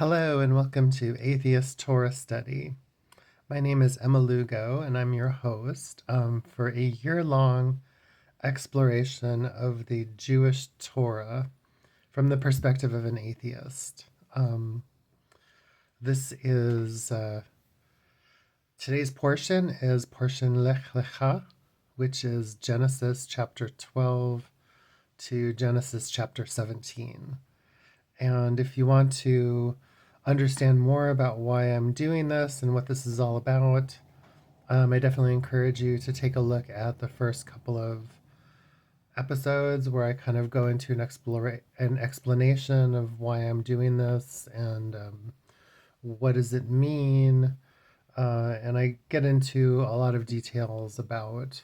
Hello and welcome to Atheist Torah Study. My name is Emma Lugo and I'm your host for a year-long exploration of the Jewish Torah from the perspective of an atheist. This is today's portion is portion Lech Lecha, which is Genesis chapter 12 to Genesis chapter 17. And if you want to understand more about why I'm doing this and what this is all about, I definitely encourage you to take a look at the first couple of episodes where I kind of go into an explanation of why I'm doing this and what does it mean. And I get into a lot of details about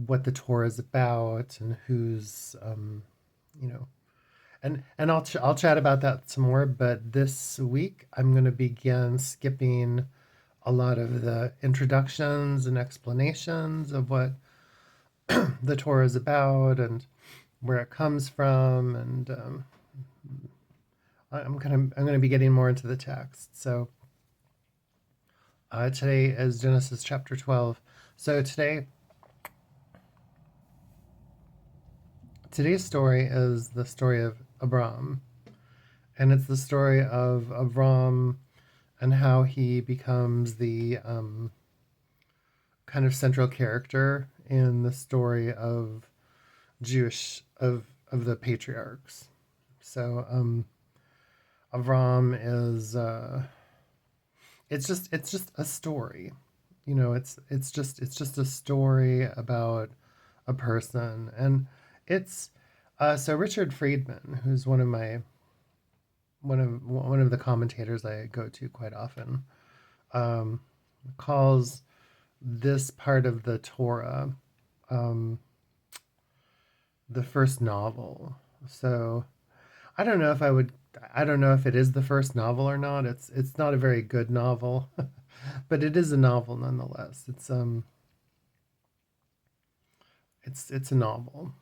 what the Torah is about and who's, you know, and I'll chat about that some more. But this week I'm going to begin skipping a lot of the introductions and explanations of what the Torah is about and where it comes from, and I'm gonna be getting more into the text. So today is Genesis chapter 12. So today's story is the story of Abram, and it's the story of Abram and how he becomes the kind of central character in the story of of the patriarchs. So Avram is it's just a story, it's just a story about a person, and it's so Richard Friedman, who's one of the commentators I go to quite often, calls this part of the Torah the first novel. So I don't know if I don't know if it is the first novel or not. It's not a very good novel, but it is a novel nonetheless. It's a novel.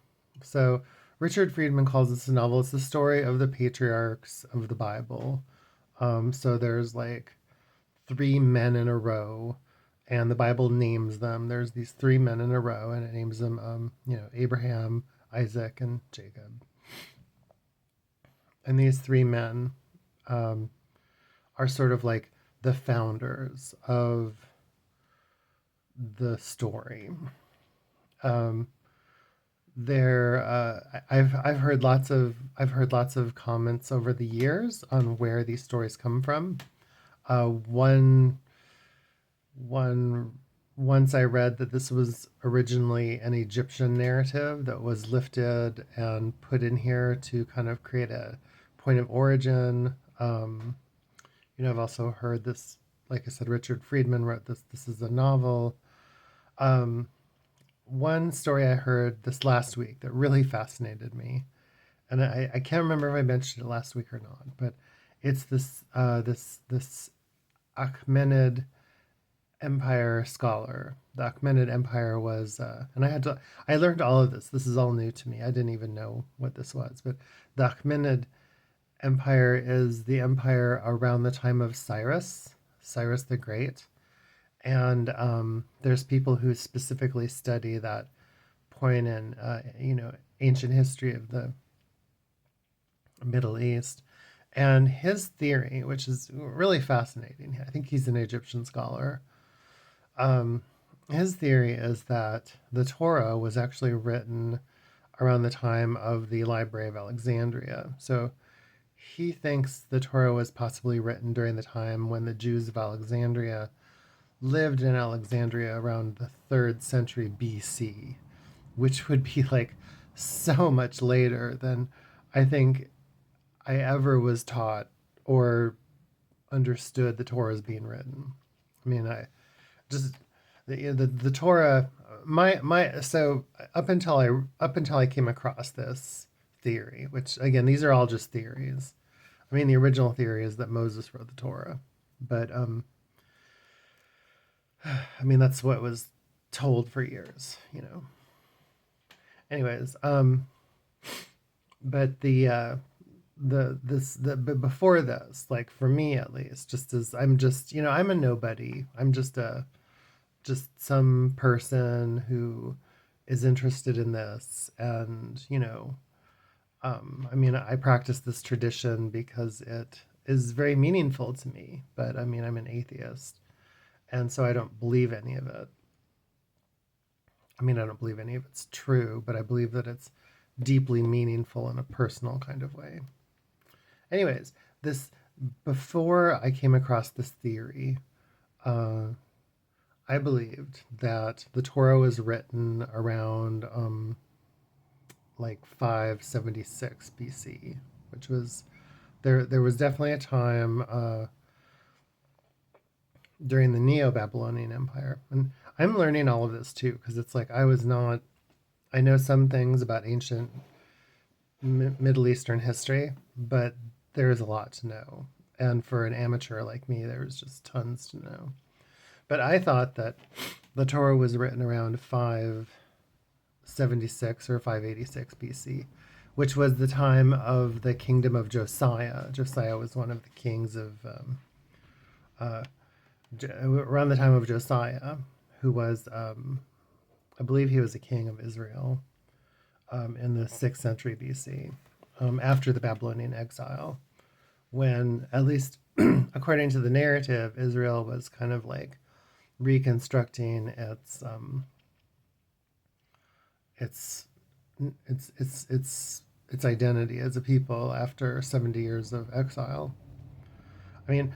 So Richard Friedman calls this a novel. It's the story of the patriarchs of the Bible. So there's like three men in a row, and the Bible names them. There's these three men in a row, and it names them, Abraham, Isaac, and Jacob. And these three men are sort of like the founders of the story. I've heard lots of comments over the years on where these stories come from. One once I read that this was originally an Egyptian narrative that was lifted and put in here to kind of create a point of origin. I've also heard this, like I said, Richard Friedman wrote this. This is a novel. One story I heard this last week that really fascinated me, and I can't remember if I mentioned it last week or not, but it's this Achaemenid Empire scholar. The Achaemenid Empire was, and I learned all of this. This is all new to me. I didn't even know what this was, but the Achaemenid Empire is the empire around the time of Cyrus the Great. And there's people who specifically study that point in, ancient history of the Middle East. And his theory, which is really fascinating, I think he's an Egyptian scholar. His theory is that the Torah was actually written around the time of the Library of Alexandria. So he thinks the Torah was possibly written during the time when the Jews of Alexandria lived in Alexandria around the 3rd century BC, which would be like so much later than I think I ever was taught or understood the Torah as being written. I mean, I just the Torah, my so up until I came across this theory, which again, these are all just theories. I mean, the original theory is that Moses wrote the Torah, but I mean, that's what was told for years. Anyways, but but before this, like for me at least, just as I'm just, I'm a nobody. I'm just some person who is interested in this, and I practice this tradition because it is very meaningful to me. But I mean, I'm an atheist, and so I don't believe any of it. I mean, I don't believe any of it's true, but I believe that it's deeply meaningful in a personal kind of way. Anyways, this before I came across this theory, uh, I believed that the Torah was written around like 576 BC, which was there was definitely a time during the Neo-Babylonian Empire. And I'm learning all of this too, because it's like I know some things about ancient Middle Eastern history, but there is a lot to know. And for an amateur like me, there's just tons to know. But I thought that the Torah was written around 576 or 586 BC, which was the time of the kingdom of Josiah. Josiah was one of the kings of, uh, around the time of Josiah, who was, I believe he was a king of Israel in the 6th century BC, after the Babylonian exile, when, at least according to the narrative, Israel was kind of like reconstructing its its identity as a people after 70 years of exile. I mean,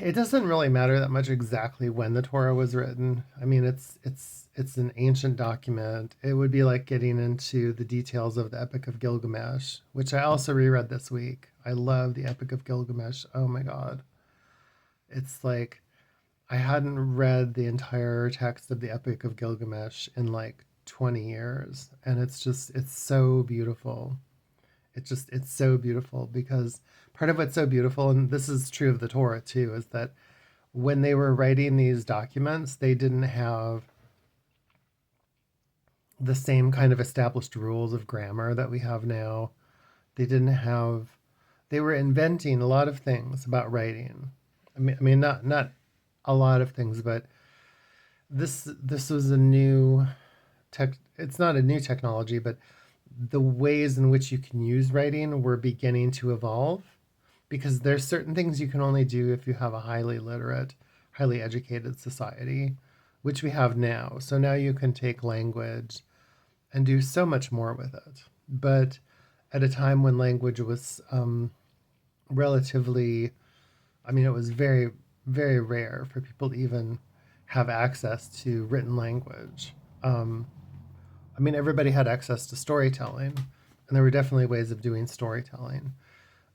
it doesn't really matter that much exactly when the Torah was written. I mean, it's an ancient document. It would be like getting into the details of the Epic of Gilgamesh, which I also reread this week. I love the Epic of Gilgamesh. Oh my God. It's like I hadn't read the entire text of the Epic of Gilgamesh in like 20 years, and it's so beautiful. It's so beautiful because part of what's so beautiful, and this is true of the Torah too, is that when they were writing these documents, they didn't have the same kind of established rules of grammar that we have now. They didn't have they were inventing a lot of things about writing. I mean not a lot of things, but this was a new tech. It's not a new technology, but the ways in which you can use writing were beginning to evolve, because there's certain things you can only do if you have a highly literate, highly educated society, which we have now. So now you can take language and do so much more with it. But at a time when language was relatively, I mean, it was very, very rare for people to even have access to written language. I mean, everybody had access to storytelling, and there were definitely ways of doing storytelling.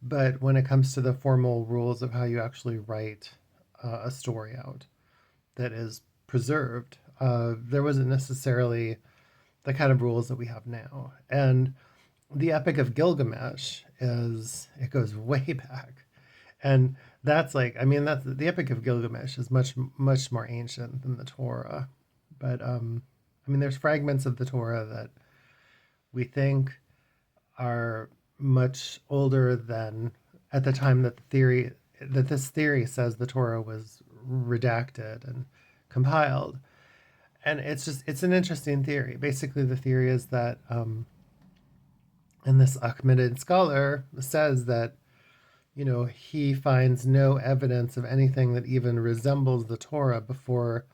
But when it comes to the formal rules of how you actually write a story out that is preserved, there wasn't necessarily the kind of rules that we have now. And the Epic of Gilgamesh it goes way back. And that's like, I mean, that's the Epic of Gilgamesh is much, much more ancient than the Torah. But I mean, there's fragments of the Torah that we think are much older than at the time that this theory says the Torah was redacted and compiled. And it's an interesting theory. Basically, the theory is that, and this Achaemenid scholar says that, he finds no evidence of anything that even resembles the Torah before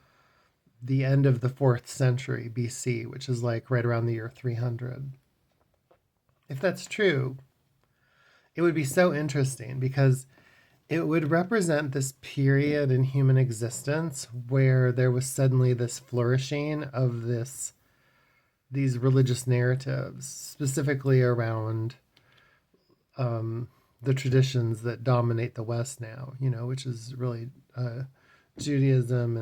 the end of the 4th century BC, which is like right around the year 300. If that's true, it would be so interesting because it would represent this period in human existence where there was suddenly this flourishing of these religious narratives, specifically around the traditions that dominate the West now, which is really Judaism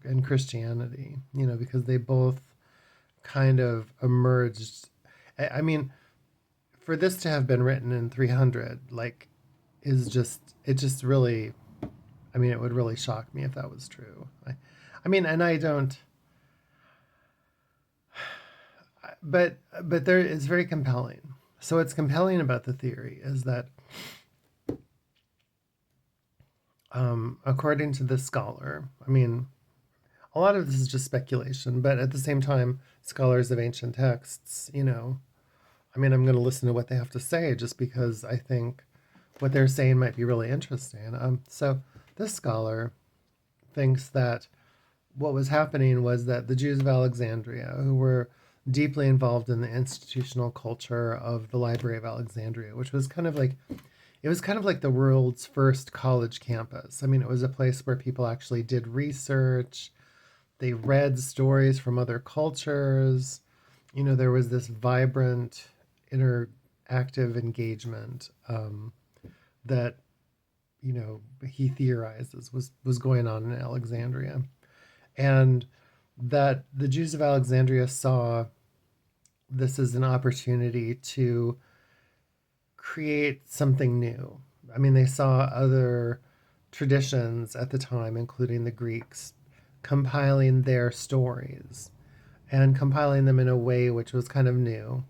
and Christianity, because they both kind of emerged. I mean, for this to have been written in 300, like, it just really, I mean, it would really shock me if that was true. I mean, and I don't, but there it's very compelling. So what's compelling about the theory is that, according to this scholar, I mean, a lot of this is just speculation, but at the same time, scholars of ancient texts, I mean, I'm going to listen to what they have to say just because I think what they're saying might be really interesting. So this scholar thinks that what was happening was that the Jews of Alexandria, who were deeply involved in the institutional culture of the Library of Alexandria, which was kind of like it was kind of like the world's first college campus. I mean, it was a place where people actually did research. They read stories from other cultures. There was this vibrant, interactive engagement that he theorizes was going on in Alexandria, and that the Jews of Alexandria saw this as an opportunity to create something new. I mean, they saw other traditions at the time, including the Greeks, compiling their stories and compiling them in a way which was kind of new.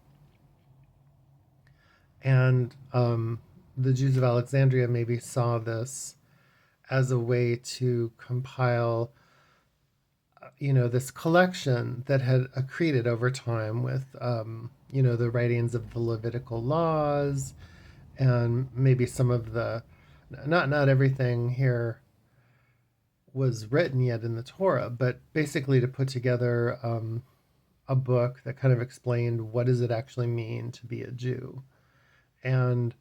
And the Jews of Alexandria maybe saw this as a way to compile, this collection that had accreted over time with, the writings of the Levitical laws and maybe some of the, not everything here was written yet in the Torah, but basically to put together a book that kind of explained what does it actually mean to be a Jew, and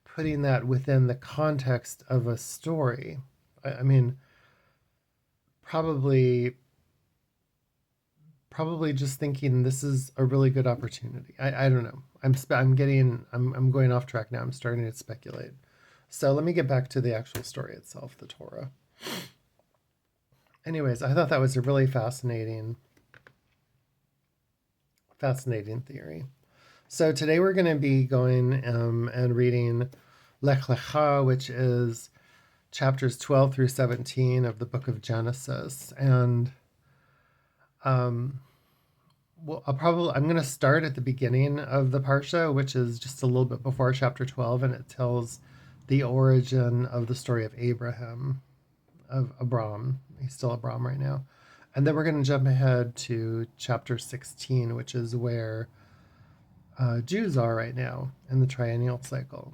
putting that within the context of a story. I mean, probably just thinking this is a really good opportunity. I don't know. I'm going off track now. I'm starting to speculate. So let me get back to the actual story itself, the Torah. Anyways, I thought that was a really fascinating theory. So today we're going to be going and reading Lech Lecha, which is chapters 12 through 17 of the book of Genesis. And I'm going to start at the beginning of the Parsha, which is just a little bit before chapter 12, and it tells the origin of the story of Abraham, of Abram. He's still Abram right now. And then we're going to jump ahead to chapter 16, which is where Jews are right now in the triennial cycle.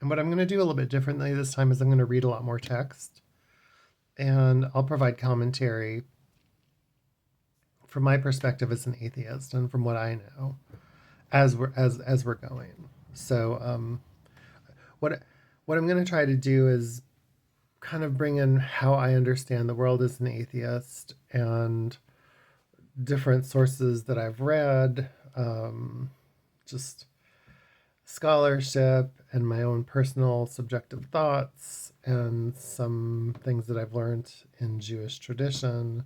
And what I'm going to do a little bit differently this time is I'm going to read a lot more text, and I'll provide commentary from my perspective as an atheist and from what I know as we're going. So what I'm going to try to do is kind of bring in how I understand the world as an atheist and different sources that I've read, just scholarship and my own personal subjective thoughts and some things that I've learned in Jewish tradition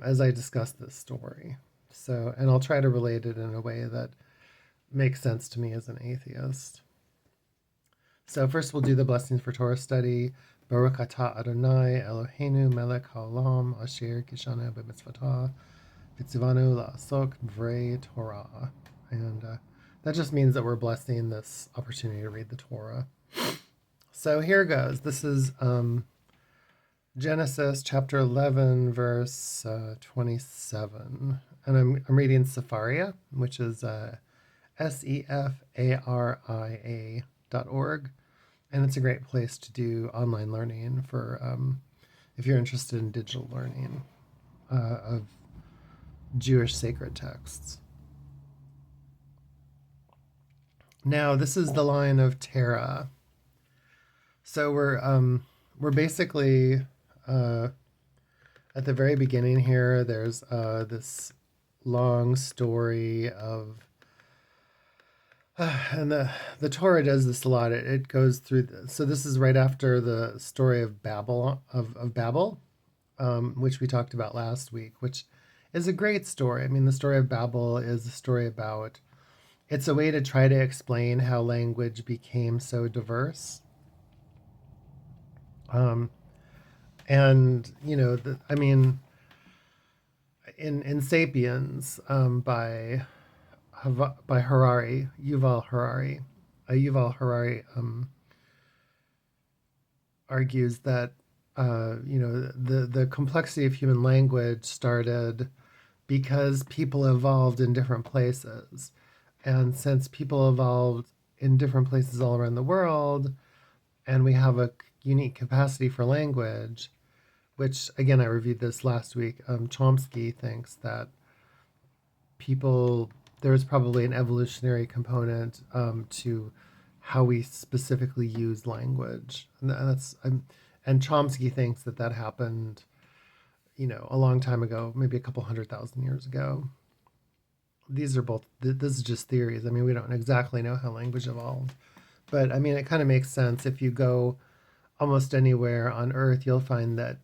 as I discuss this story. So, and I'll try to relate it in a way that makes sense to me as an atheist. So first we'll do the blessings for Torah study. Baruch atah Adonai Eloheinu melech haolam asher kishanu b'mitzvotah v'tzivanu la'asok v'rei Torah. And that just means that we're blessing this opportunity to read the Torah. So here goes. This is Genesis chapter 11, verse 27. And I'm reading Sepharia, which is sefaria.org. And it's a great place to do online learning for if you're interested in digital learning of Jewish sacred texts. Now, this is the line of Terah. So we're basically at the very beginning here. There's this long story of and the Torah does this a lot. It goes through. So this is right after the story of Babel, which we talked about last week, which is a great story. I mean, the story of Babel is a story about. It's a way to try to explain how language became so diverse. And I mean, in *Sapiens* by by Harari, Yuval Harari. Yuval Harari argues that the complexity of human language started because people evolved in different places, and since people evolved in different places all around the world, and we have a unique capacity for language, which again I reviewed this last week. Chomsky thinks that people there's probably an evolutionary component to how we specifically use language, and Chomsky thinks that that happened, a long time ago, maybe a couple 100,000 years ago. These are both. This is just theories. I mean, we don't exactly know how language evolved, but I mean, it kind of makes sense. If you go almost anywhere on Earth, you'll find that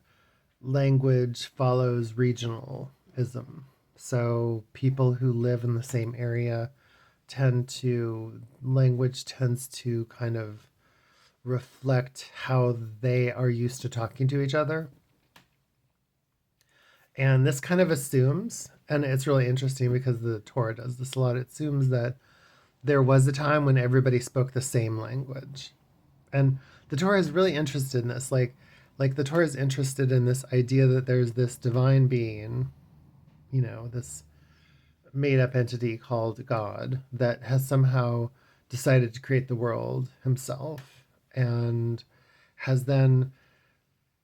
language follows regionalism. So people who live in the same area language tends to kind of reflect how they are used to talking to each other. And this kind of assumes, and it's really interesting because the Torah does this a lot, it assumes that there was a time when everybody spoke the same language. And the Torah is really interested in this. Like the Torah is interested in this idea that there's this divine being, this made up entity called God that has somehow decided to create the world himself, and has then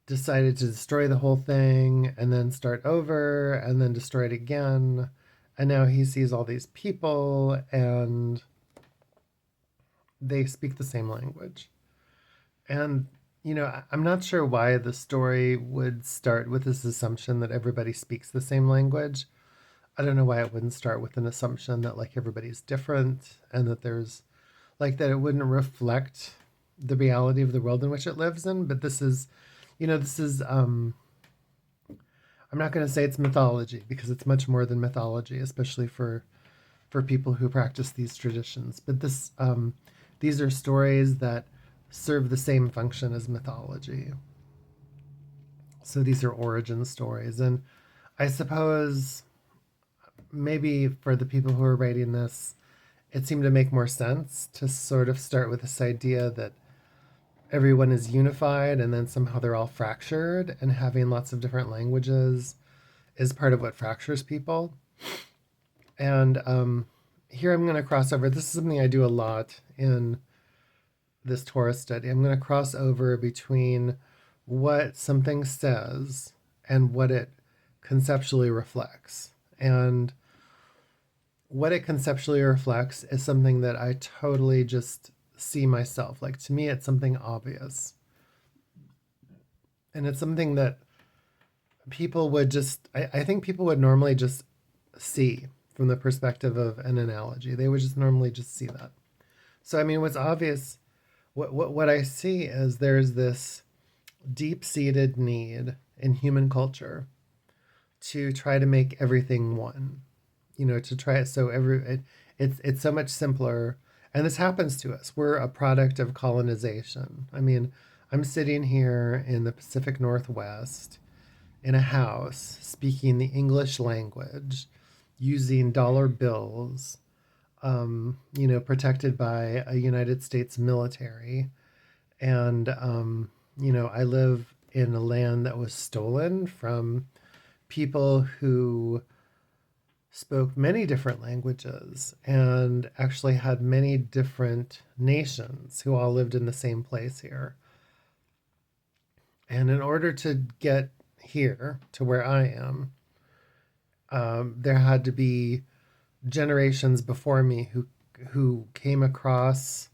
decided to destroy the whole thing and then start over and then destroy it again. And now he sees all these people and they speak the same language. And, I'm not sure why the story would start with this assumption that everybody speaks the same language. I don't know why it wouldn't start with an assumption that like everybody's different and that there's that it wouldn't reflect the reality of the world in which it lives in. But this is I'm not going to say it's mythology because it's much more than mythology, especially for people who practice these traditions. But these are stories that serve the same function as mythology. So these are origin stories. And I suppose maybe for the people who are writing this, it seemed to make more sense to sort of start with this idea that everyone is unified and then somehow they're all fractured, and having lots of different languages is part of what fractures people. And here I'm going to cross over. This is something I do a lot in this Torah study. I'm going to cross over between what something says and what it conceptually reflects. And what it conceptually reflects is something that I totally just see myself. Like, to me, it's something obvious. And it's something that people would I think people would normally just see from the perspective of an analogy. They would just normally just see that. So, I mean, what's obvious, what I see is there's this deep-seated need in human culture to try to make everything one. To try it so it's so much simpler. And this happens to us. We're a product of colonization. I mean, I'm sitting here in the Pacific Northwest in a house speaking the English language, using dollar bills, protected by a United States military. And, I live in a land that was stolen from people who spoke many different languages and actually had many different nations who all lived in the same place here. And in order to get here to where I am, there had to be generations before me who came across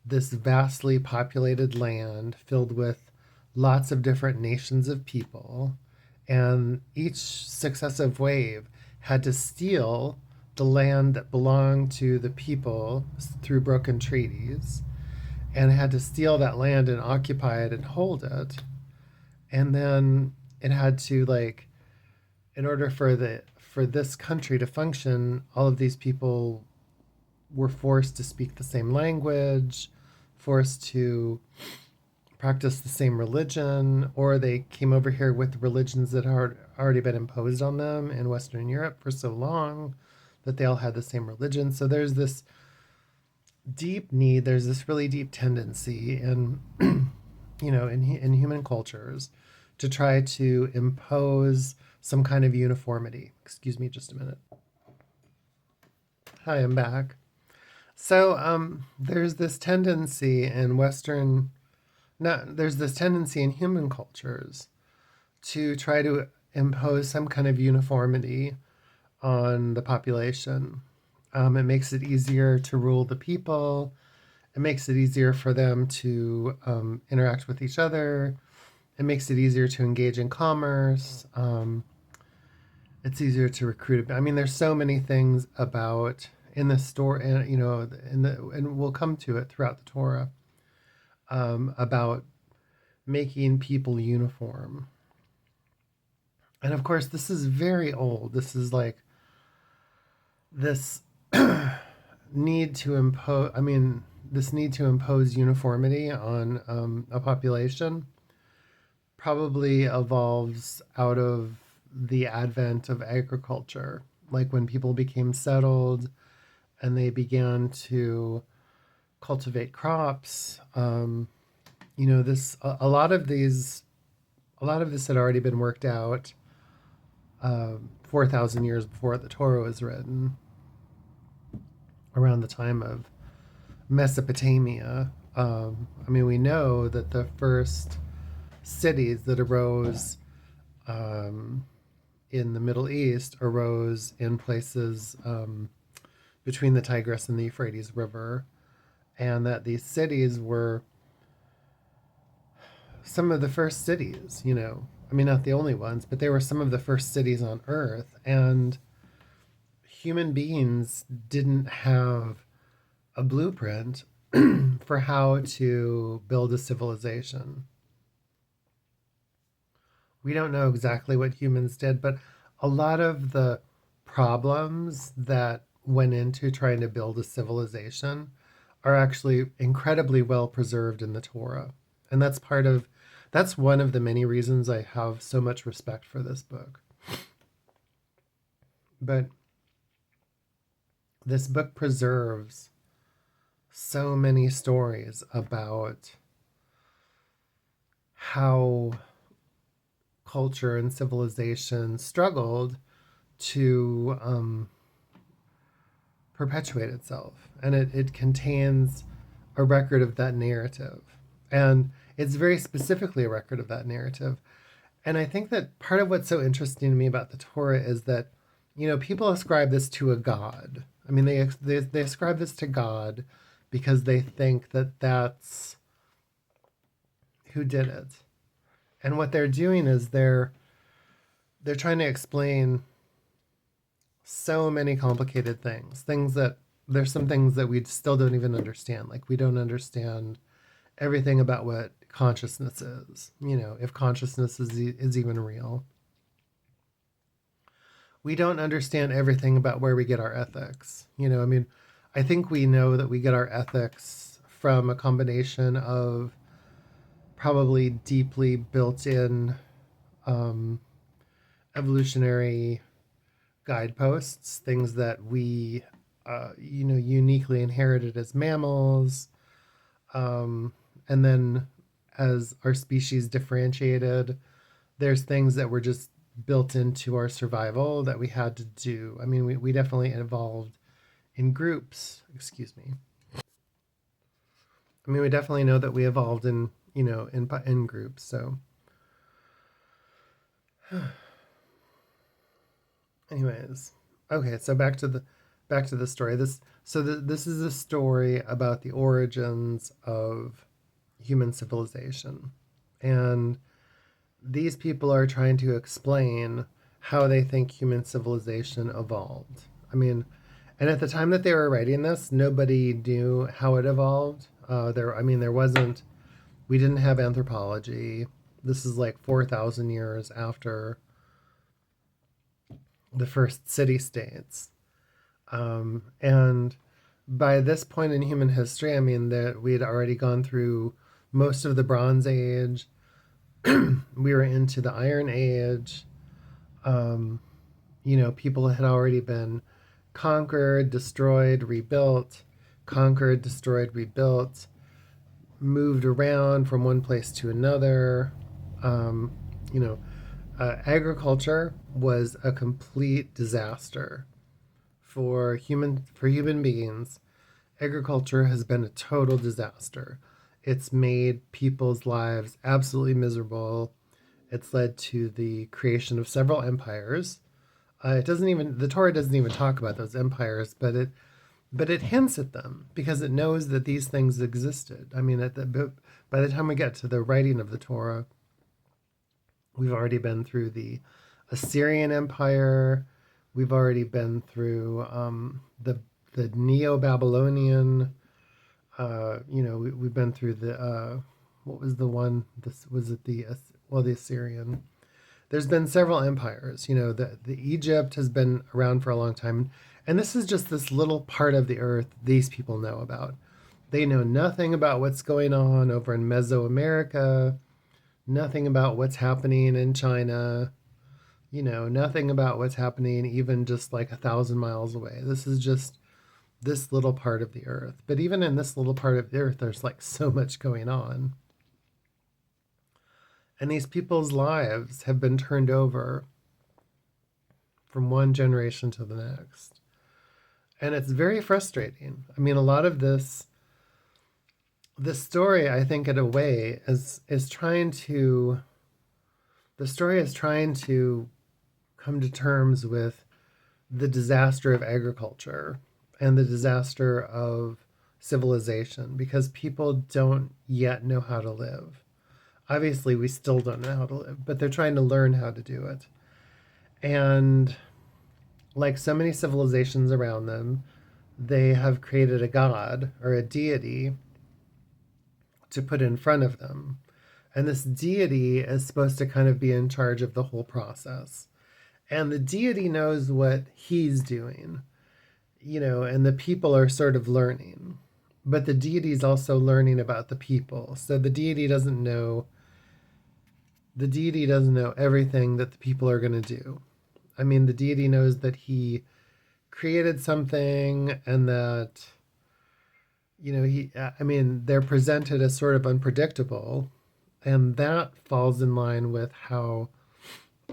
this vastly populated land filled with lots of different nations of people, and each successive wave had to steal the land that belonged to the people through broken treaties, and had to steal that land and occupy it and hold it. And then it had to, in order for this country to function, all of these people were forced to speak the same language, forced to practice the same religion, or they came over here with religions that had already been imposed on them in Western Europe for so long that they all had the same religion. So there's this deep need, there's this really deep tendency in, in human cultures to try to impose some kind of uniformity. Excuse me just a minute. Hi, I'm back. So there's this tendency in Western, no, there's this tendency in human cultures to try to impose some kind of uniformity on the population. It makes it easier to rule the people. It makes it easier for them to interact with each other. It makes it easier to engage in commerce. It's easier to recruit. I mean, there's so many things about in the story, and and we'll come to it throughout the Torah about making people uniform. And of course, this is very old. This is like this need to impose. I mean, this need to impose uniformity on a population probably evolves out of the advent of agriculture, like when people became settled and they began to cultivate crops. This a lot of this had already been worked out 4,000 years before the Torah was written, around the time of Mesopotamia. We know that the first cities that arose in the Middle East arose in places between the Tigris and the Euphrates River, and that these cities were some of the first cities, not the only ones, but they were some of the first cities on Earth. And human beings didn't have a blueprint for how to build a civilization. We don't know exactly what humans did, but a lot of the problems that went into trying to build a civilization are actually incredibly well preserved in the Torah. And that's one of the many reasons I have so much respect for this book. But this book preserves so many stories about how culture and civilization struggled to perpetuate itself. And it contains a record of that narrative. And it's very specifically a record of that narrative. And I think that part of what's so interesting to me about the Torah is that, people ascribe this to a God. I mean, they ascribe this to God because they think that that's who did it. And what they're doing is they're trying to explain so many complicated things that there's some things that we still don't even understand. Like, we don't understand everything about what consciousness is, if consciousness is even real. We don't understand everything about where we get our ethics. I think we know that we get our ethics from a combination of probably deeply built-in evolutionary guideposts, things that we, uniquely inherited as mammals. And then as our species differentiated, there's things that were just built into our survival that we had to do. I mean, we definitely evolved in groups. Excuse me. I mean, we definitely know that we evolved in groups. So anyways, okay, so back to the story. This is a story about the origins of human civilization, and these people are trying to explain how they think human civilization evolved. I mean, and at the time that they were writing this, nobody knew how it evolved. There wasn't. We didn't have anthropology. This is like 4,000 years after the first city-states. And by this point in human history, that we had already gone through most of the Bronze Age. We were into the Iron Age. People had already been conquered, destroyed, rebuilt, conquered, destroyed, rebuilt, moved around from one place to another. Um, you know, agriculture was a complete disaster for human beings. Agriculture has been a total disaster. It's made people's lives absolutely miserable. It's led to the creation of several empires. The Torah doesn't even talk about those empires, but it hints at them because it knows that these things existed. I mean, by the time we get to the writing of the Torah, we've already been through the Assyrian Empire. We've already been through the Neo-Babylonian. We've been through the what was the one? This was it the Assyrian. There's been several empires. The Egypt has been around for a long time, and this is just this little part of the earth these people know about. They know nothing about what's going on over in Mesoamerica, nothing about what's happening in China, nothing about what's happening even just like 1,000 miles away. This is just this little part of the earth. But even in this little part of the earth, there's like so much going on. And these people's lives have been turned over from one generation to the next. And it's very frustrating. I mean, a lot of this story, I think, in a way, is trying to come to terms with the disaster of agriculture and the disaster of civilization, because people don't yet know how to live. Obviously, we still don't know how to live, but they're trying to learn how to do it. And like so many civilizations around them, they have created a god or a deity to put in front of them. And this deity is supposed to kind of be in charge of the whole process. And the deity knows what he's doing, and the people are sort of learning. But the deity is also learning about the people. So the deity doesn't know everything that the people are going to do. I mean, the deity knows that he created something and that, they're presented as sort of unpredictable. And that falls in line with how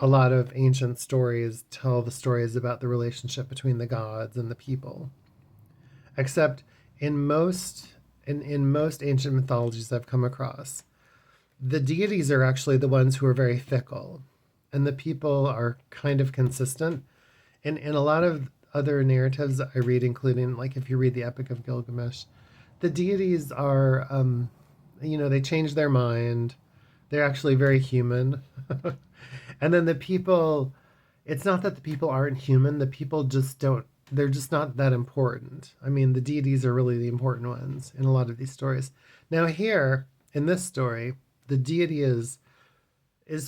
a lot of ancient stories tell the stories about the relationship between the gods and the people. Except in most ancient mythologies I've come across, the deities are actually the ones who are very fickle, and the people are kind of consistent. And in a lot of other narratives I read, including like if you read the Epic of Gilgamesh, the deities are, they change their mind. They're actually very human. And then the people, it's not that the people aren't human. The people they're just not that important. I mean, the deities are really the important ones in a lot of these stories. Now here, in this story, the deity is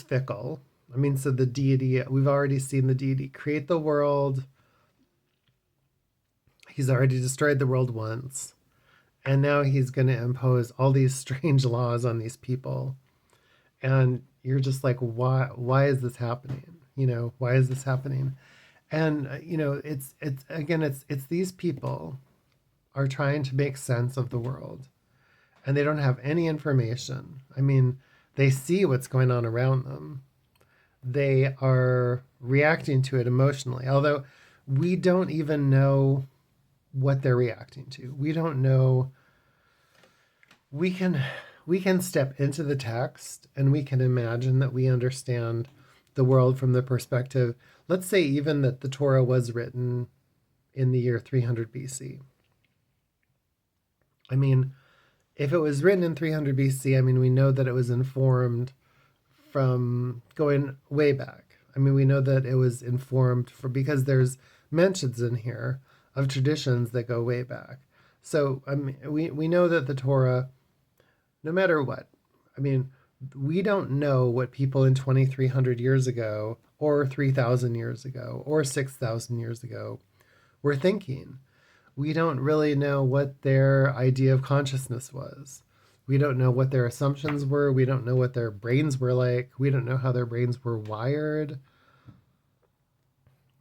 fickle. I mean, so the deity, we've already seen the deity create the world. He's already destroyed the world once. And now he's going to impose all these strange laws on these people. And you're just like, why is this happening? Why is this happening? And, it's these people are trying to make sense of the world, and they don't have any information. I mean, they see what's going on around them. They are reacting to it emotionally, although we don't even know what they're reacting to. We don't know. We can step into the text and we can imagine that we understand the world from the perspective, let's say even that the Torah was written in the year 300 BC. I mean, if it was written in 300 BC, I mean, we know that it was informed from going way back. I mean, we know that it was informed because there's mentions in here of traditions that go way back. So, I mean, we know that the Torah, no matter what, I mean, we don't know what people in 2,300 years ago or 3,000 years ago or 6,000 years ago were thinking. We don't really know what their idea of consciousness was. We don't know what their assumptions were. We don't know what their brains were like. We don't know how their brains were wired.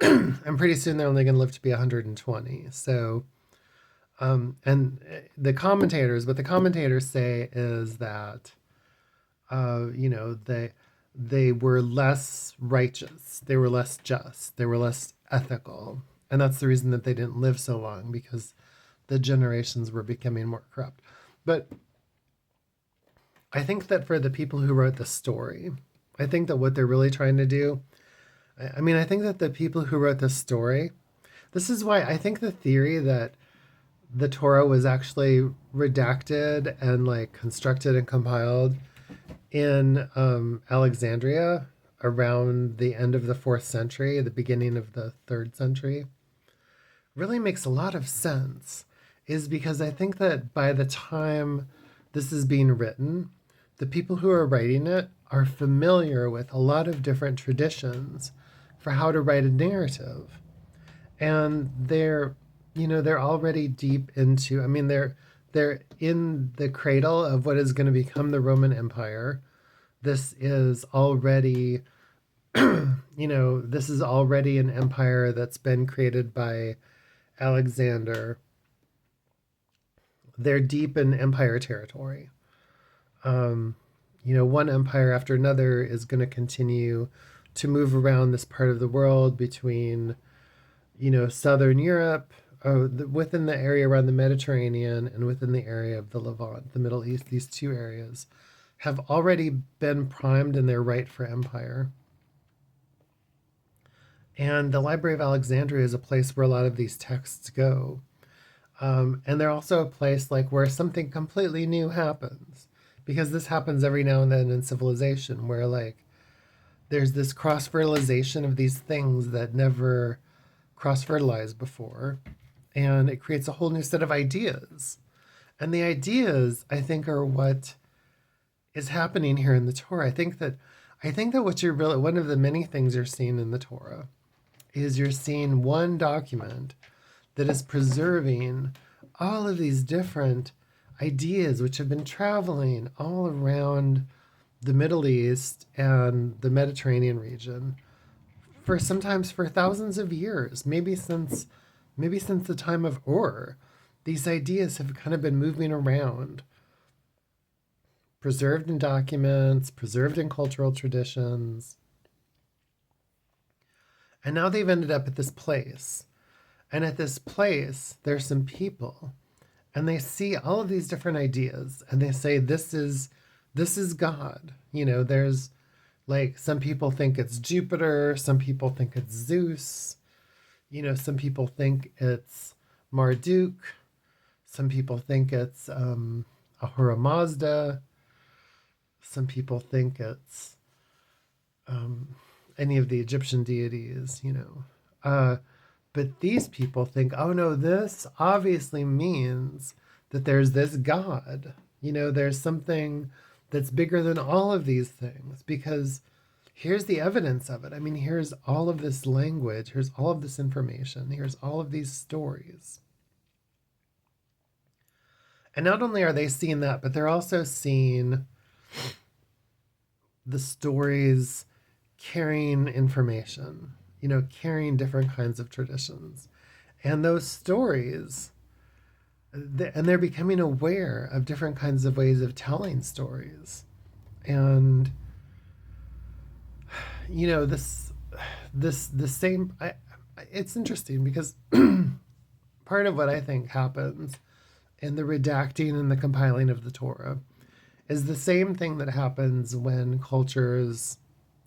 and pretty soon they're only going to live to be 120. So, and what the commentators say is that, they were less righteous, they were less just, they were less ethical, and that's the reason that they didn't live so long, because the generations were becoming more corrupt. But I think that for the people who wrote the story, I think that what they're really trying to do, I think that the people who wrote the story, this is why I think the theory that the Torah was actually redacted and like constructed and compiled in Alexandria around the end of the 4th century, the beginning of the 3rd century, really makes a lot of sense, is because I think that by the time this is being written, the people who are writing it are familiar with a lot of different traditions for how to write a narrative. And they're already deep into, they're in the cradle of what is going to become the Roman Empire. This is already, this is already an empire that's been created by Alexander. They're deep in empire territory. One empire after another is going to continue to move around this part of the world between, Southern Europe, within the area around the Mediterranean, and within the area of the Levant, the Middle East. These two areas have already been primed in their right for empire. And the Library of Alexandria is a place where a lot of these texts go. And they're also a place like where something completely new happens, because this happens every now and then in civilization, where like there's this cross-fertilization of these things that never cross-fertilized before, and it creates a whole new set of ideas. And the ideas, I think, are what is happening here in the Torah. I think that what you're really, one of the many things you're seeing in the Torah is you're seeing one document that is preserving all of these different ideas which have been traveling all around the Middle East and the Mediterranean region for sometimes for thousands of years, maybe since the time of Ur. These ideas have kind of been moving around, preserved in documents, preserved in cultural traditions. And now they've ended up at this place. And at this place, there's some people, and they see all of these different ideas, and they say, this is God. There's like, some people think it's Jupiter, some people think it's Zeus, some people think it's Marduk, some people think it's Ahura Mazda, some people think it's any of the Egyptian deities, but these people think, oh no, this obviously means that there's this God. There's something that's bigger than all of these things, because here's the evidence of it. Here's all of this language, here's all of this information, here's all of these stories. And not only are they seeing that, but they're also seeing the stories carrying information, carrying different kinds of traditions. And those stories, and they're becoming aware of different kinds of ways of telling stories. And, the same, it's interesting because part of what I think happens in the redacting and the compiling of the Torah is the same thing that happens when cultures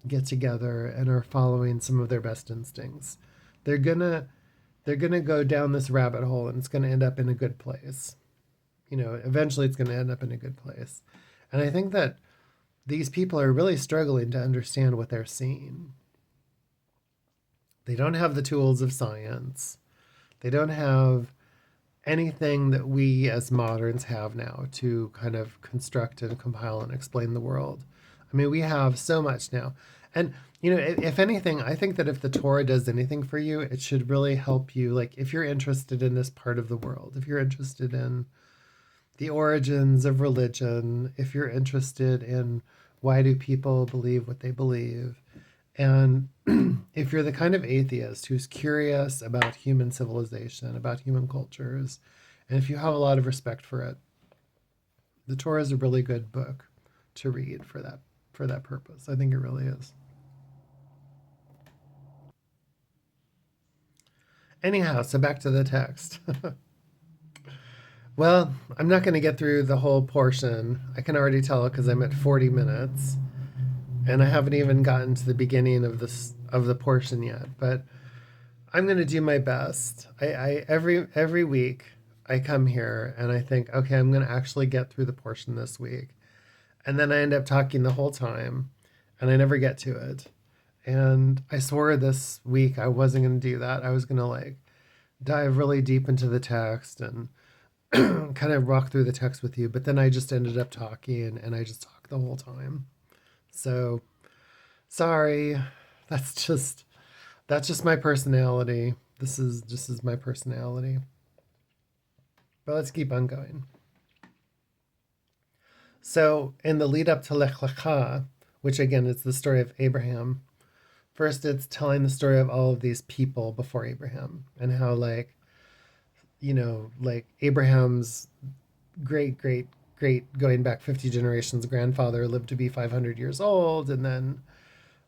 get together and are following some of their best instincts. They're gonna go down this rabbit hole, and it's gonna end up in a good place. Eventually it's gonna end up in a good place. And I think that these people are really struggling to understand what they're seeing. They don't have the tools of science. They don't have anything that we as moderns have now to kind of construct and compile and explain the world. We have so much now. And, if anything, I think that if the Torah does anything for you, it should really help you. Like, if you're interested in this part of the world, if you're interested in the origins of religion, if you're interested in why do people believe what they believe, And if you're the kind of atheist who's curious about human civilization, about human cultures, and if you have a lot of respect for it, the Torah is a really good book to read for that purpose. I think it really is. Anyhow, so back to the text. Well, I'm not going to get through the whole portion. I can already tell because I'm at 40 minutes, and I haven't even gotten to the beginning of the portion yet. But I'm going to do my best. I every week I come here and I think, okay, I'm going to actually get through the portion this week, and then I end up talking the whole time, and I never get to it. And I swore this week I wasn't going to do that. I was going to like dive really deep into the text and kind of walk through the text with you, but then I just ended up talking and I just talked the whole time. So sorry. That's just my personality. This is my personality. But let's keep on going. So in the lead up to Lech Lecha, which again is the story of Abraham, first it's telling the story of all of these people before Abraham and how like Abraham's great going back 50 generations grandfather lived to be 500 years old, and then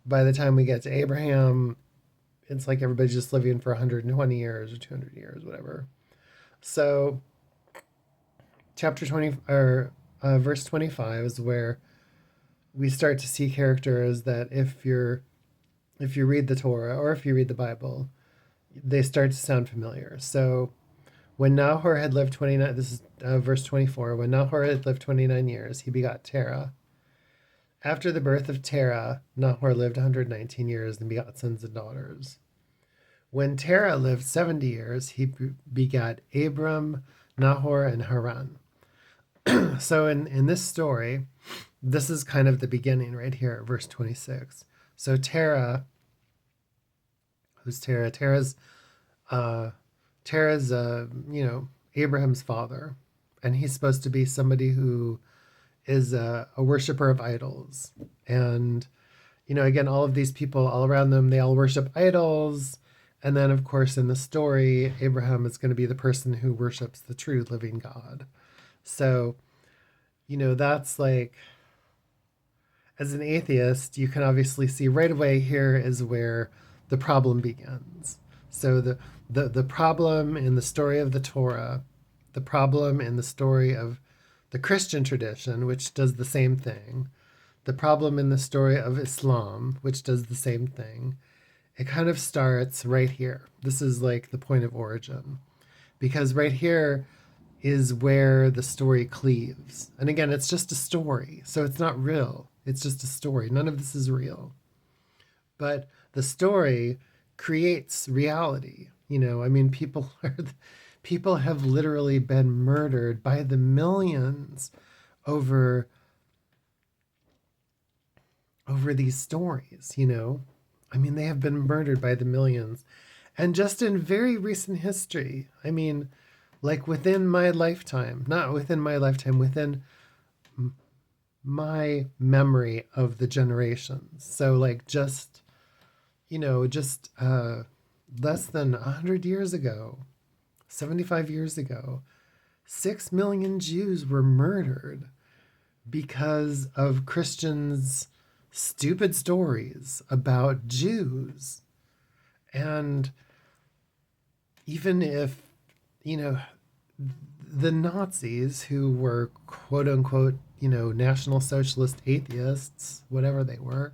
by the time we get to Abraham, it's like everybody's just living for 120 years or 200 years, whatever. So chapter 20 or verse 25 is where we start to see characters that if you read the Torah or if you read the Bible, they start to sound familiar. So when Nahor had lived 29, this is verse 24, when Nahor had lived 29 years, he begot Terah. After the birth of Terah, Nahor lived 119 years and begot sons and daughters. When Terah lived 70 years, he begat Abram, Nahor, and Haran. So in this story, this is kind of the beginning right here at verse 26. So Terah, who's Terah? Terah's Abraham's father, and he's supposed to be somebody who is a worshiper of idols. And, again, all of these people all around them, they all worship idols. And then, of course, in the story, Abraham is going to be the person who worships the true living God. So, that's like, as an atheist, you can obviously see right away here is where the problem begins. So the problem in the story of the Torah, the problem in the story of the Christian tradition, which does the same thing, the problem in the story of Islam, which does the same thing, it kind of starts right here. This is like the point of origin. Because right here is where the story cleaves. And again, it's just a story, so it's not real. It's just a story. None of this is real. But the story creates reality. People have literally been murdered by the millions over these stories. They have been murdered by the millions. And just in very recent history, like within my lifetime, not within my lifetime, within my memory of the generations. So like just less than 100 years ago, 75 years ago, 6 million Jews were murdered because of Christians' stupid stories about Jews. And even if, the Nazis, who were quote unquote, National Socialist atheists, whatever they were,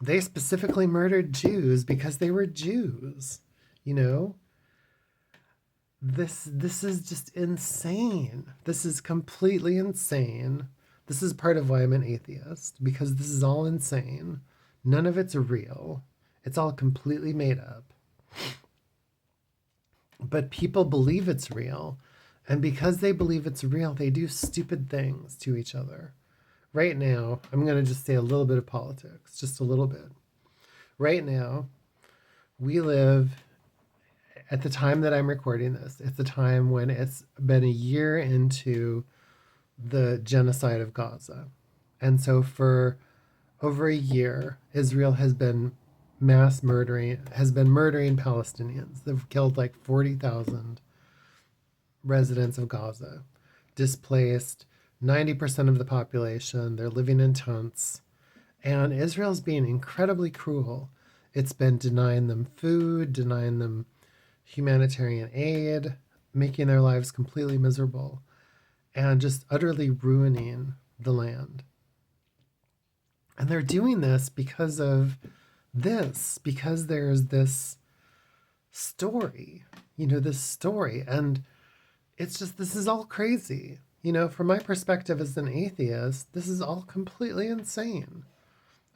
they specifically murdered Jews because they were Jews. This is just insane. This is completely insane. This is part of why I'm an atheist, because this is all insane. None of it's real. It's all completely made up. But people believe it's real. And because they believe it's real, they do stupid things to each other. Right now, I'm going to just say a little bit of politics, just a little bit. Right now, we live, at the time that I'm recording this, it's the time when it's been a year into the genocide of Gaza. And so for over a year, Israel has been murdering Palestinians. They've killed like 40,000 residents of Gaza, displaced 90% of the population. They're living in tents. And Israel's being incredibly cruel. It's been denying them food, denying them humanitarian aid, making their lives completely miserable, and just utterly ruining the land. And they're doing this because of because there's this story, this story. And it's just, this is all crazy. From my perspective as an atheist, this is all completely insane.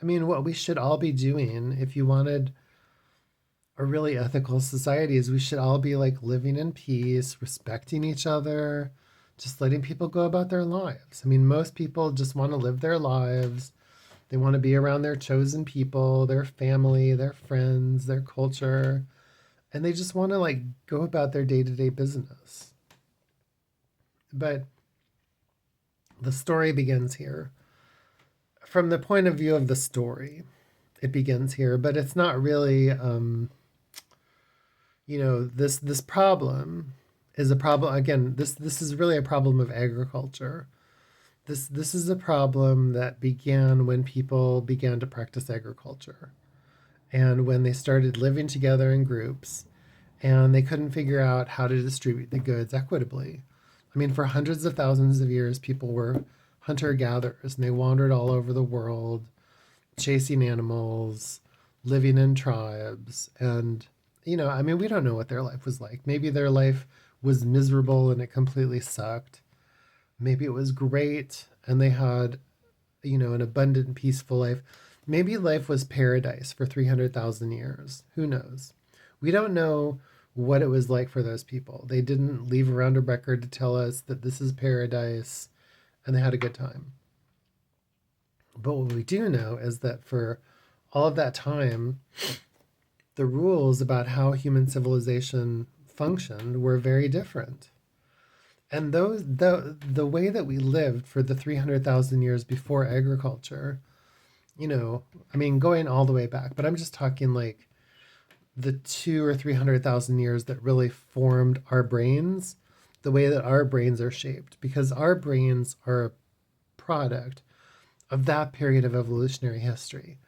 I mean, what we should all be doing, if you wanted a really ethical society, is we should all be like living in peace, respecting each other, just letting people go about their lives. I mean, most people just want to live their lives. They want to be around their chosen people, their family, their friends, their culture, and they just want to like go about their day-to-day business. But the story begins here. From the point of view of the story, it begins here, but it's not really, this problem is a problem. Again, this is really a problem of agriculture. This is a problem that began when people began to practice agriculture, and when they started living together in groups, and they couldn't figure out how to distribute the goods equitably. I mean, for hundreds of thousands of years, people were hunter-gatherers, and they wandered all over the world, chasing animals, living in tribes. And, I mean, we don't know what their life was like. Maybe their life was miserable and it completely sucked. Maybe it was great and they had, an abundant, peaceful life. Maybe life was paradise for 300,000 years. Who knows? We don't know what it was like for those people. They didn't leave around a record to tell us that this is paradise and they had a good time. But what we do know is that for all of that time, the rules about how human civilization functioned were very different. And the way that we lived for the 300,000 years before agriculture, I mean, going all the way back, but I'm just talking like the 200,000 or 300,000 years that really formed our brains, the way that our brains are shaped, because our brains are a product of that period of evolutionary history.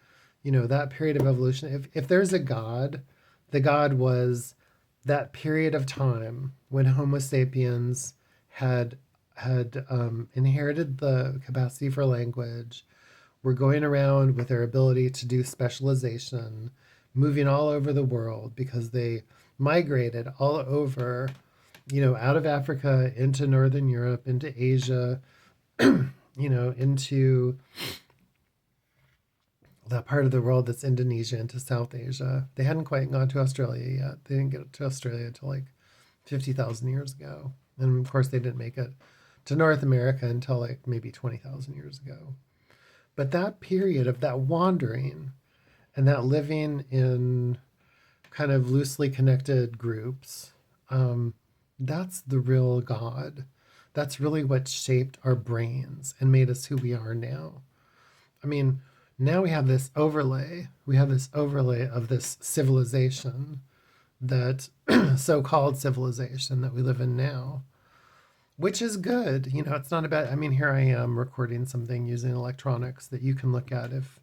That period of evolution. If there's a God, the God was that period of time when Homo sapiens had inherited the capacity for language, were going around with their ability to do specialization, moving all over the world because they migrated all over, out of Africa into Northern Europe, into Asia, into that part of the world that's Indonesia, into South Asia. They hadn't quite gone to Australia yet. They didn't get to Australia until like 50,000 years ago. And of course, they didn't make it to North America until like maybe 20,000 years ago. But that period of that wandering and that living in kind of loosely connected groups, that's the real God. That's really what shaped our brains and made us who we are now. I mean, now we have this overlay. We have this overlay of this civilization, that so-called civilization that we live in now, which is good. It's not about, I mean, here I am recording something using electronics that you can look at if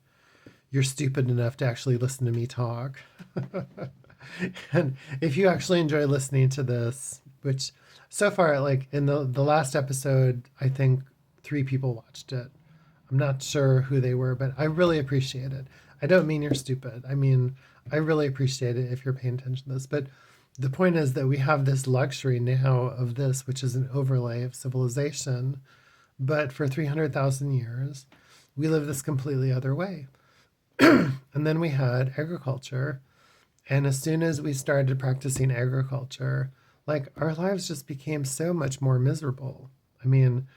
you're stupid enough to actually listen to me talk. And if you actually enjoy listening to this, which so far, like in the last episode, I think 3 people watched it. I'm not sure who they were, but I really appreciate it. I don't mean you're stupid. I mean, I really appreciate it if you're paying attention to this. But the point is that we have this luxury now of this, which is an overlay of civilization. But for 300,000 years, we live this completely other way. And then we had agriculture. And as soon as we started practicing agriculture, like our lives just became so much more miserable. I mean,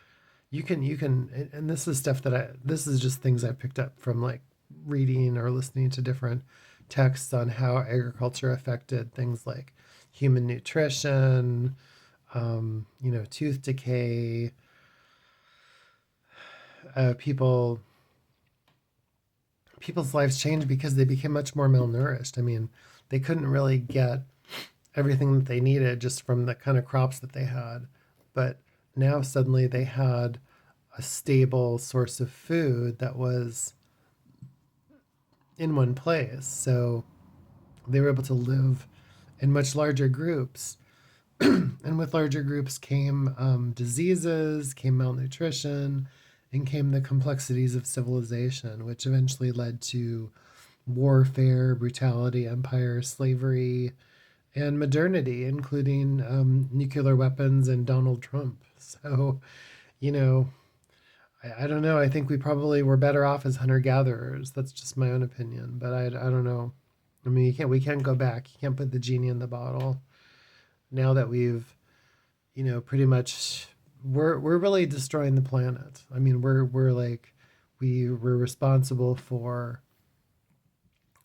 you can, and this is stuff this is just things I picked up from like reading or listening to different texts on how agriculture affected things like human nutrition, tooth decay, people people's lives changed because they became much more malnourished. I mean, they couldn't really get everything that they needed just from the kind of crops that they had. But now suddenly they had a stable source of food that was in one place. So they were able to live in much larger groups. And with larger groups came diseases, came malnutrition, and came the complexities of civilization, which eventually led to warfare, brutality, empire, slavery, and modernity, including nuclear weapons and Donald Trump. So, you know, I don't know. I think we probably were better off as hunter gatherers. That's just my own opinion, but I don't know. I mean, we can't go back. You can't put the genie in the bottle. Now that we've, pretty much we're really destroying the planet. I mean, we're like we're responsible for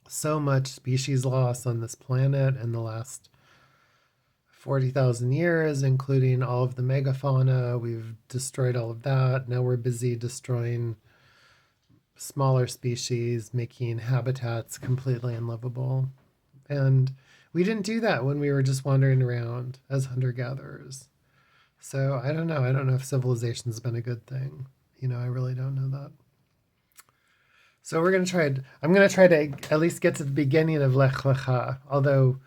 so much species loss on this planet in the last 40,000 years, including all of the megafauna. We've destroyed all of that. Now we're busy destroying smaller species, making habitats completely unlivable. And we didn't do that when we were just wandering around as hunter gatherers. So I don't know. I don't know if civilization's been a good thing. I really don't know that. So I'm going to try to at least get to the beginning of Lech Lecha, although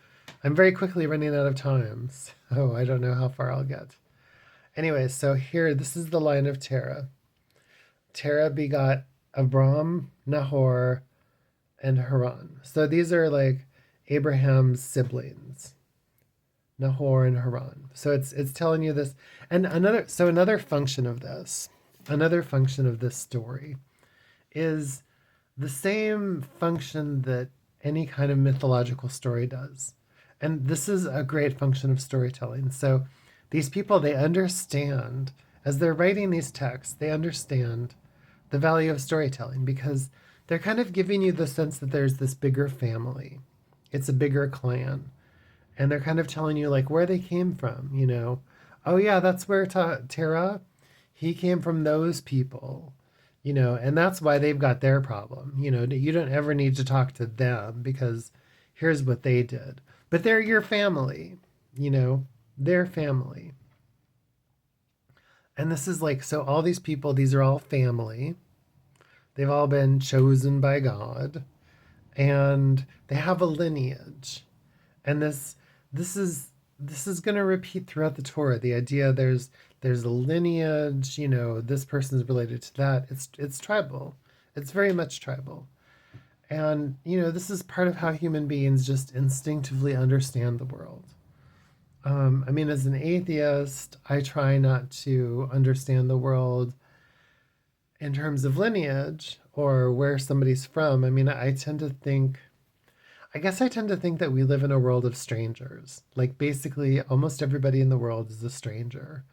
I'm very quickly running out of time, so I don't know how far I'll get. Anyway, so here, this is the line of Terah. Terah begot Abram, Nahor, and Haran. So these are like Abraham's siblings, Nahor and Haran. So it's telling you this. And another function of this story is the same function that any kind of mythological story does. And this is a great function of storytelling. So these people, they understand, as they're writing these texts, they understand the value of storytelling because they're kind of giving you the sense that there's this bigger family. It's a bigger clan. And they're kind of telling you like where they came from, Oh yeah, that's where Terah, he came from those people, and that's why they've got their problem. You don't ever need to talk to them because here's what they did. But they're your family, their family. And this is like, so all these people, these are all family. They've all been chosen by God and they have a lineage. And this is going to repeat throughout the Torah. The idea there's a lineage, this person is related to that. It's tribal. It's very much tribal. And, this is part of how human beings just instinctively understand the world. As an atheist, I try not to understand the world in terms of lineage or where somebody's from. I tend to think that we live in a world of strangers. Like basically almost everybody in the world is a stranger.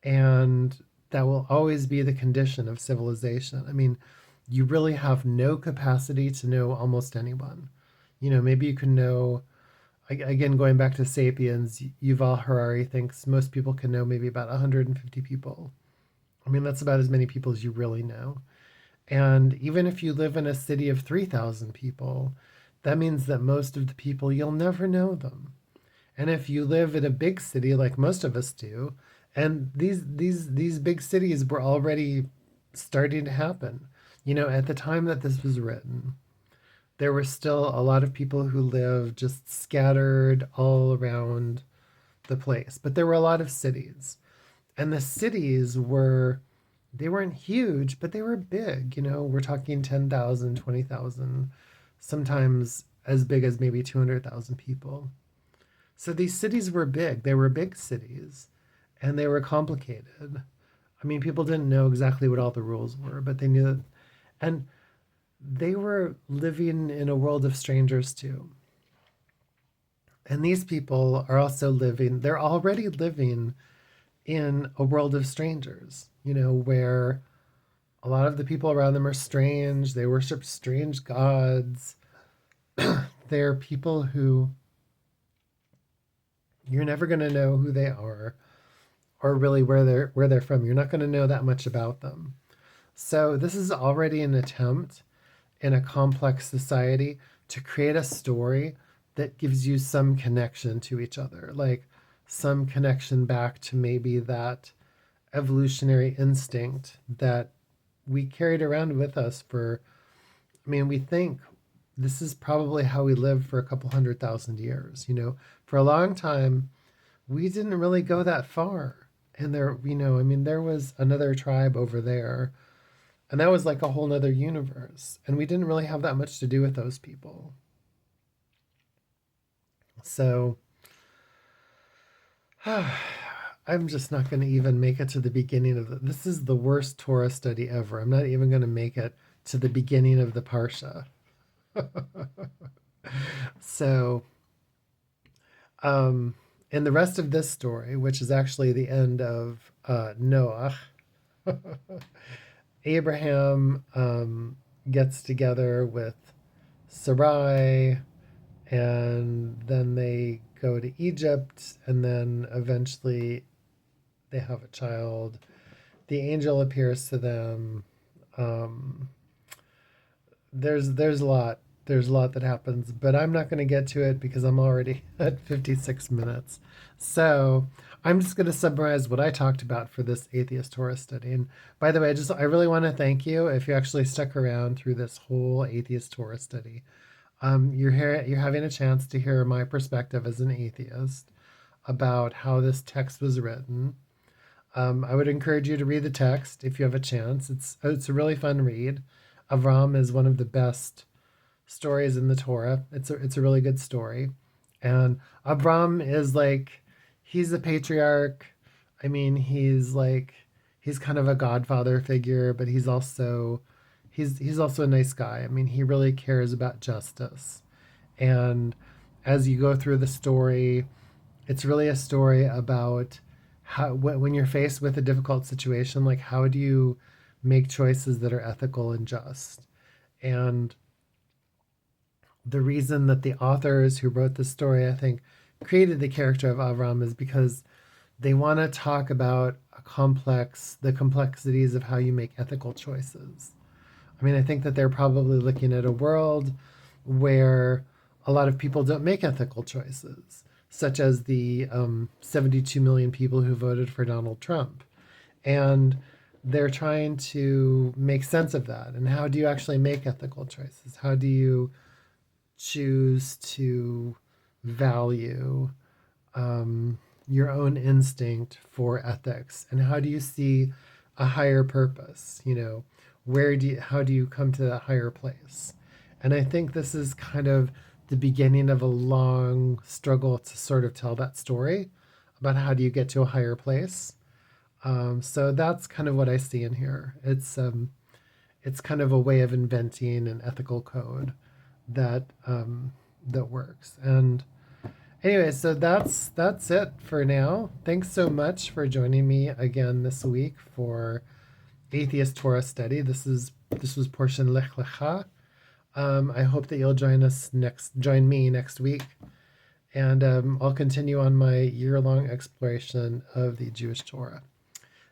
And that will always be the condition of civilization. You really have no capacity to know almost anyone. Maybe you can know, again, going back to Sapiens, Yuval Harari thinks most people can know maybe about 150 people. That's about as many people as you really know. And even if you live in a city of 3,000 people, that means that most of the people, you'll never know them. And if you live in a big city like most of us do, and these big cities were already starting to happen. At the time that this was written, there were still a lot of people who lived just scattered all around the place. But there were a lot of cities. And the cities they weren't huge, but they were big. We're talking 10,000, 20,000, sometimes as big as maybe 200,000 people. So these cities were big. They were big cities. And they were complicated. People didn't know exactly what all the rules were, but they knew that. And they were living in a world of strangers too. And these people are also they're already living in a world of strangers, where a lot of the people around them are strange. They worship strange gods. They're people who you're never going to know who they are or really where they're from. You're not going to know that much about them. So this is already an attempt in a complex society to create a story that gives you some connection to each other, like some connection back to maybe that evolutionary instinct that we carried around with us for, I mean, we think this is probably how we lived for a couple 100,000 years. For a long time, we didn't really go that far. And there, I mean, there was another tribe over there, and that was like a whole nother universe. And we didn't really have that much to do with those people. So I'm just not going to even make it to the beginning of this is the worst Torah study ever. I'm not even going to make it to the beginning of the Parsha. So, in the rest of this story, which is actually the end of Noah, Abraham gets together with Sarai, and then they go to Egypt, and then eventually they have a child. The angel appears to them. Um, there's a lot. There's a lot that happens, but I'm not going to get to it because I'm already at 56 minutes. So I'm just going to summarize what I talked about for this Atheist Torah study. And by the way, I really want to thank you if you actually stuck around through this whole Atheist Torah study. You're having a chance to hear my perspective as an atheist about how this text was written. I would encourage you to read the text if you have a chance. It's a really fun read. Avram is one of the best stories in the Torah. It's a really good story, and Abram is like, he's the patriarch. I mean, he's kind of a godfather figure, but he's also a nice guy. I mean, he really cares about justice, and as you go through the story, it's really a story about how when you're faced with a difficult situation, like how do you make choices that are ethical and just. And the reason that the authors who wrote the story, I think, created the character of Avram is because they want to talk about the complexities of how you make ethical choices. I mean, I think that they're probably looking at a world where a lot of people don't make ethical choices, such as the 72 million people who voted for Donald Trump. And they're trying to make sense of that. And how do you actually make ethical choices? How do you choose to value your own instinct for ethics? And how do you see a higher purpose? How do you come to that higher place? And I think this is kind of the beginning of a long struggle to sort of tell that story about how do you get to a higher place. So that's kind of what I see in here. It's kind of a way of inventing an ethical code that works. And anyway, so that's it for now. Thanks so much for joining me again this week for Atheist Torah Study. This was portion Lech Lecha. I hope that you'll join me next week, and I'll continue on my year-long exploration of the Jewish Torah.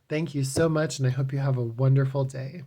Thank you so much, and I hope you have a wonderful day.